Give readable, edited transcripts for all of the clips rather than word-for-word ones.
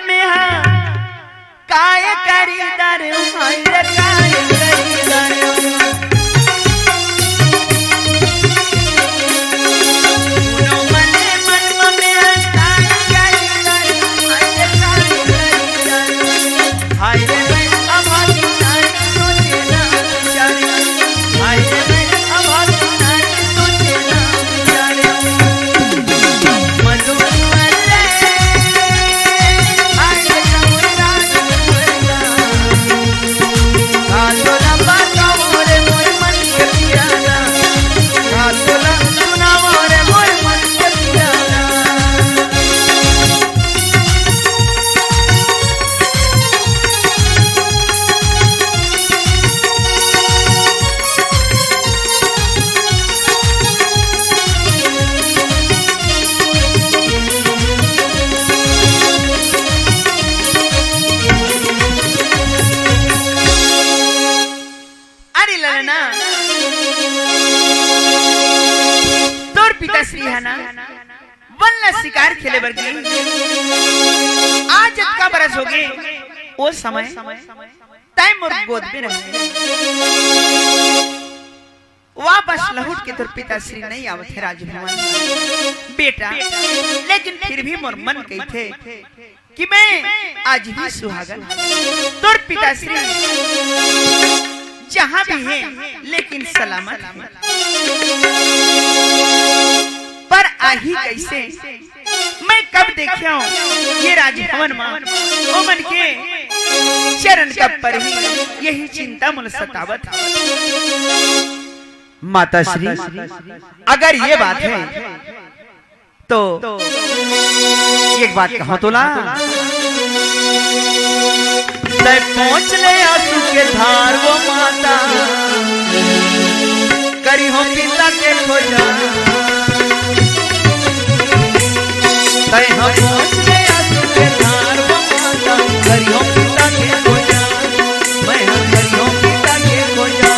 में है काय करी दर हाय रे काय करी दर उनो मने मन में है काय करी दर हाय रे काय करी दर हाय रे मैं अभागी नारी सोचे ना विचारे हाय रे मैं अभागी नारी सोचे ना विचारे मधुर शिकार खेले बरगी आज का बरस हो गए वो समय टाइम और गोद में रहे वापस लहुट के तोर पिताश्री नहीं आवत है राजभवन बेटा लेकिन फिर भी मोर मन कही थे कि मैं आज भी सुहागन तोर पिताश्री जहां भी है लेकिन सलामत है पर आही कैसे मैं कब देखा हूँ ये राजभवन मां ओ मन के चरण कब पर ही यही चिंता मुझे सतावत माता श्री अगर ये बात है तो एक बात कहो तो ला पहुंच ले आंसू के धार वो माता करी हो पिता के खोजा तय हम पहुंच ले आंसू के धार वो माता करी हो पिता के खोजा मैं हम करी हो पिता के खोजा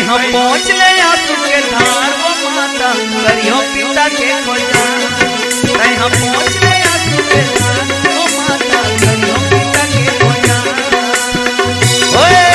हम पहुंच ले आंसू के धार वो माता करियो पिता के खोजा तय हम पहुंच ले आंसू के धार वो माता करियो पिता के खोजा ओए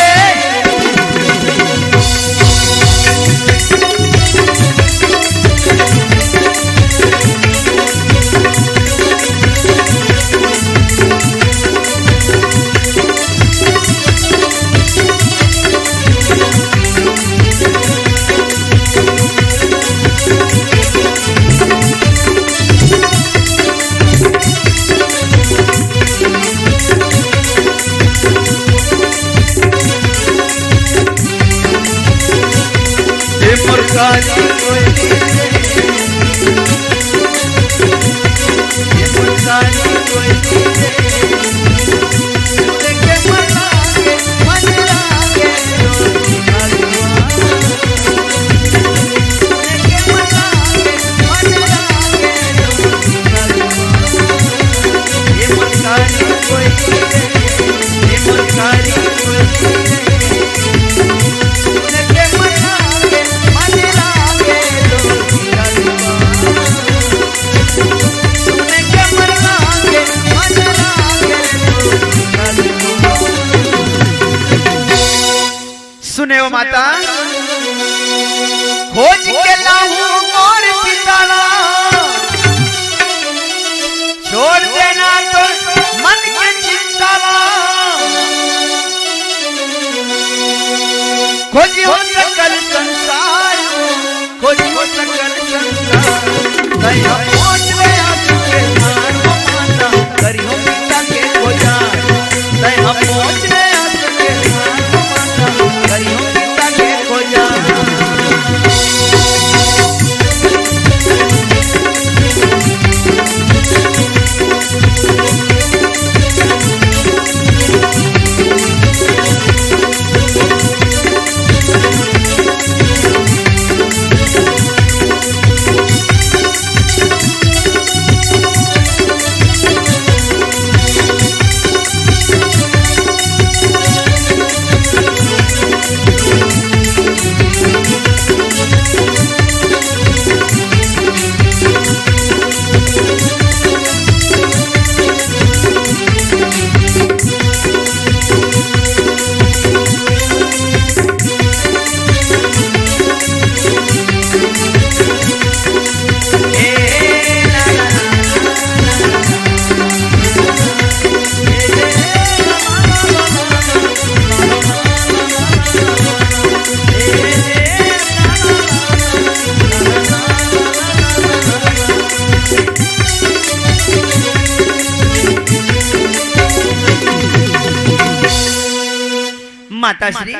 माता श्री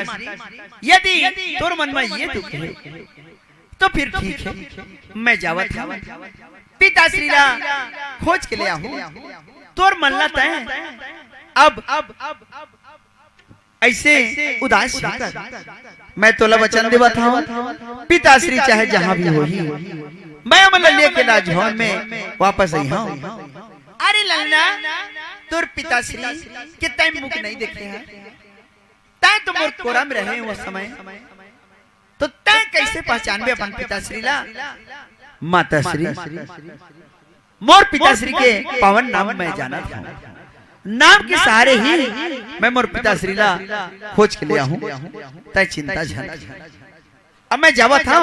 यदि तोर मन में ये दुख है तो फिर ठीक है, मैं जावत हूँ पिता श्री ला खोज के ले आऊं। तोर मन ला तय अब ऐसे उदास मैं तोला वचन देवत हूँ पिता श्री चाहे जहाँ भी होही मैं अमल लेके लाजौन में वापस आई हूँ। अरे ललना तोर पिता श्री के तय मुख नहीं देखे हैं, तय तो मोर कोरा में रहे वो समय, तो तय कैसे पहचानबे अपन पिता श्री ला। माता श्री मोर पिता श्री के पावन नाम मैं जाना था, नाम के सहारे ही मैं मोर पिता श्री ला खोज के ले आऊं। तय चिंता झन अब मैं जावा था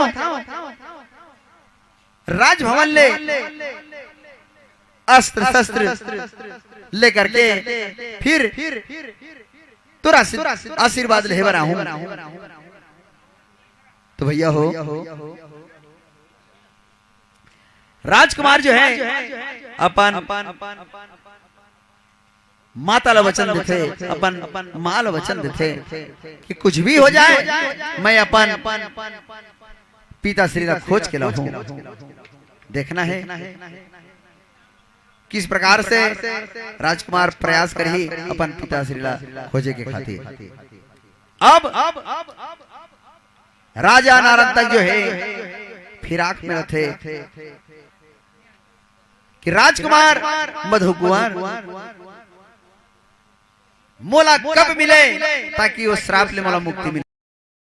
राजभवन ले अस्त्र शस्त्र लेकर के फिर तुरा आशीर्वाद ले बरा हूं। तो भैया हो राजकुमार जो है अपन माता ला वचन देते, अपन माँ ला वचन देते कि कुछ भी हो जाए मैं अपन पिता श्री ला खोज के लाऊं। देखना है किस प्रकार से राजकुमार प्रयास करी अपन पिता श्री ला खोजे के खातिर। अब राजा नारद तक जो है फिराक में थे कि राजकुमार मधु कुंवर मोला कब मिले ताकि वो श्राप ले मोला मुक्ति मिले।